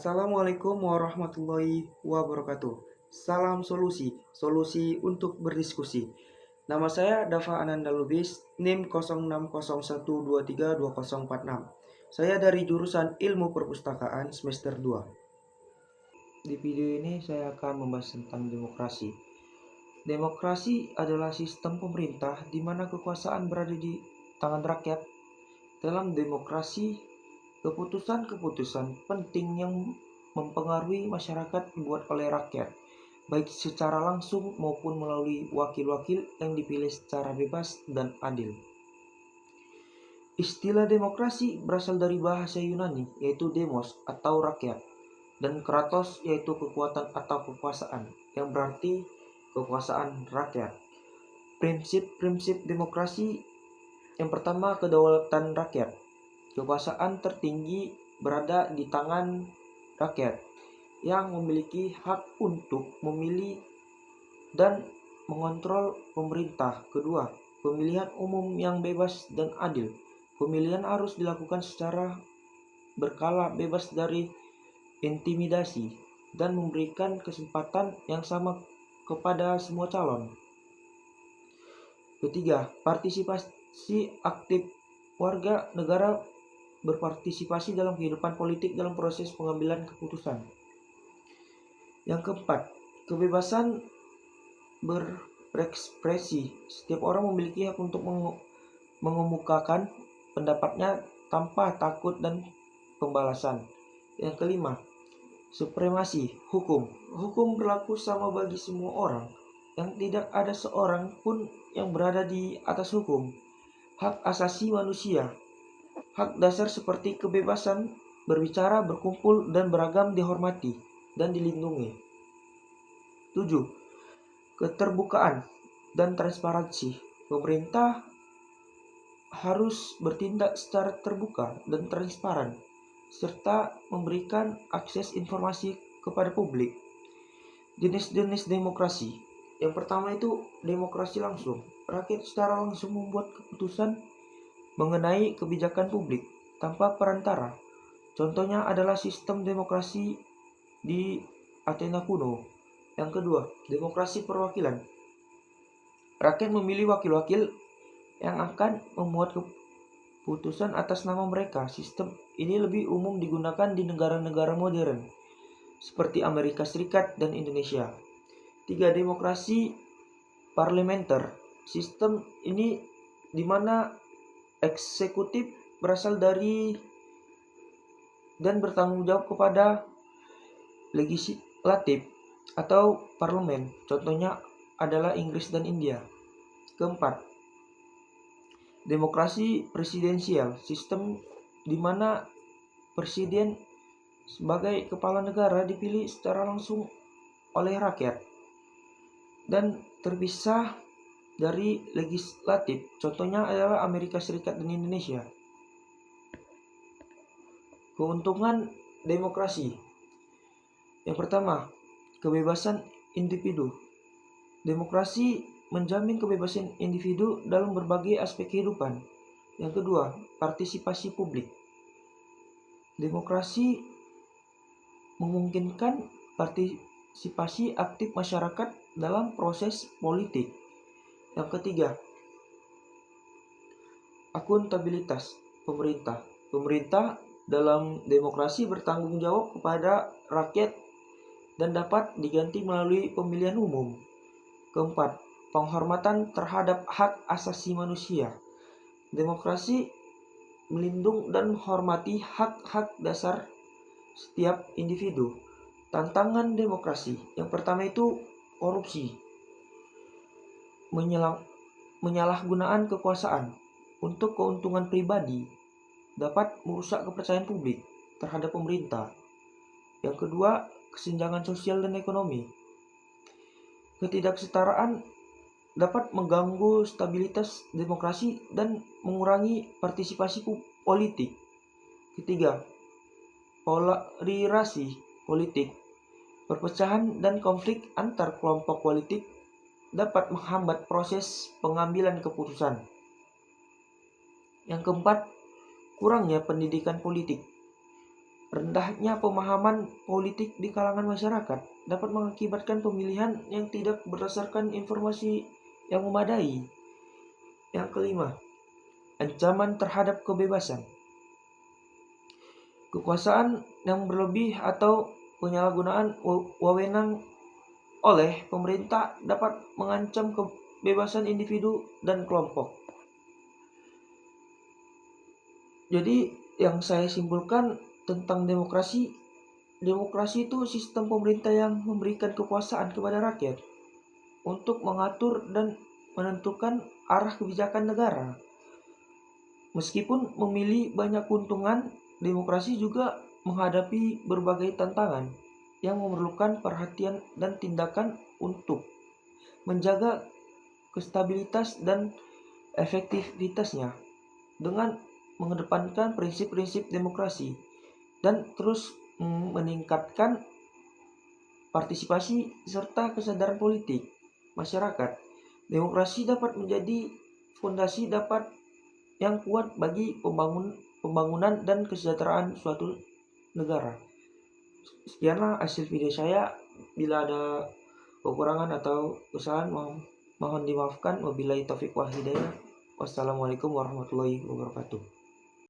Assalamualaikum warahmatullahi wabarakatuh. Salam solusi, solusi untuk berdiskusi. Nama saya Dava Ananda Lubis, NIM 0601232046. Saya dari jurusan Ilmu Perpustakaan semester 2. Di video ini saya akan membahas tentang demokrasi. Demokrasi adalah sistem pemerintah di mana kekuasaan berada di tangan rakyat. Dalam demokrasi, keputusan-keputusan penting yang mempengaruhi masyarakat dibuat oleh rakyat, baik secara langsung maupun melalui wakil-wakil yang dipilih secara bebas dan adil. Istilah demokrasi berasal dari bahasa Yunani, yaitu demos atau rakyat, dan kratos yaitu kekuatan atau kekuasaan, yang berarti kekuasaan rakyat. Prinsip-prinsip demokrasi yang pertama, kedaulatan rakyat. Kekuasaan tertinggi berada di tangan rakyat yang memiliki hak untuk memilih dan mengontrol pemerintah. Kedua, pemilihan umum yang bebas dan adil. Pemilihan harus dilakukan secara berkala, bebas dari intimidasi, dan memberikan kesempatan yang sama kepada semua calon. Ketiga, partisipasi aktif. Warga negara berpartisipasi dalam kehidupan politik dalam proses pengambilan keputusan. Yang keempat, kebebasan berekspresi. Setiap orang memiliki hak untuk mengemukakan pendapatnya tanpa takut dan pembalasan. Yang kelima, supremasi hukum. Hukum berlaku sama bagi semua orang, yang tidak ada seorang pun yang berada di atas hukum. Hak asasi manusia. Hak dasar seperti kebebasan berbicara, berkumpul, dan beragam dihormati dan dilindungi. 7. Keterbukaan dan transparansi. Pemerintah harus bertindak secara terbuka dan transparan, serta memberikan akses informasi kepada publik. Jenis-jenis demokrasi. Yang pertama itu demokrasi langsung. Rakyat secara langsung membuat keputusan mengenai kebijakan publik tanpa perantara. Contohnya adalah sistem demokrasi di Athena kuno. Yang kedua, demokrasi perwakilan. Rakyat memilih wakil-wakil yang akan membuat keputusan atas nama mereka. Sistem ini lebih umum digunakan di negara-negara modern seperti Amerika Serikat dan Indonesia. 3. Demokrasi parlementer. Sistem ini di mana eksekutif berasal dari dan bertanggung jawab kepada legislatif atau parlemen. Contohnya adalah Inggris dan India. Keempat, demokrasi presidensial. Sistem di mana presiden sebagai kepala negara dipilih secara langsung oleh rakyat dan terpisah dari legislatif. Contohnya adalah Amerika Serikat dan Indonesia. Keuntungan demokrasi. Yang pertama, kebebasan individu. Demokrasi menjamin kebebasan individu dalam berbagai aspek kehidupan. Yang kedua, partisipasi publik. Demokrasi memungkinkan partisipasi aktif masyarakat dalam proses politik. Yang ketiga, akuntabilitas pemerintah. Pemerintah dalam demokrasi bertanggung jawab kepada rakyat dan dapat diganti melalui pemilihan umum. Keempat, penghormatan terhadap hak asasi manusia. Demokrasi melindung dan menghormati hak-hak dasar setiap individu. Tantangan demokrasi. Yang pertama itu korupsi. Menyalahgunaan kekuasaan untuk keuntungan pribadi dapat merusak kepercayaan publik terhadap pemerintah. Yang kedua, kesenjangan sosial dan ekonomi. Ketidaksetaraan dapat mengganggu stabilitas demokrasi dan mengurangi partisipasi politik. Ketiga, polarisasi politik. Perpecahan dan konflik antar kelompok politik dapat menghambat proses pengambilan keputusan. Yang keempat, kurangnya pendidikan politik. Rendahnya pemahaman politik di kalangan masyarakat dapat mengakibatkan pemilihan yang tidak berdasarkan informasi yang memadai. Yang kelima, ancaman terhadap kebebasan. Kekuasaan yang berlebih atau penyalahgunaan wewenang oleh pemerintah dapat mengancam kebebasan individu dan kelompok. Jadi yang saya simpulkan tentang demokrasi itu sistem pemerintah yang memberikan kekuasaan kepada rakyat untuk mengatur dan menentukan arah kebijakan negara. Meskipun memilih banyak keuntungan, demokrasi juga menghadapi berbagai tantangan yang memerlukan perhatian dan tindakan untuk menjaga kestabilitas dan efektivitasnya dengan mengedepankan prinsip-prinsip demokrasi dan terus meningkatkan partisipasi serta kesadaran politik masyarakat. Demokrasi dapat menjadi fondasi yang kuat bagi pembangunan dan kesejahteraan suatu negara. Sekianlah hasil video saya. Bila ada kekurangan atau kesalahan mohon dimaafkan. Wabillahi taufiq wal hidayah. Wassalamualaikum warahmatullahi wabarakatuh.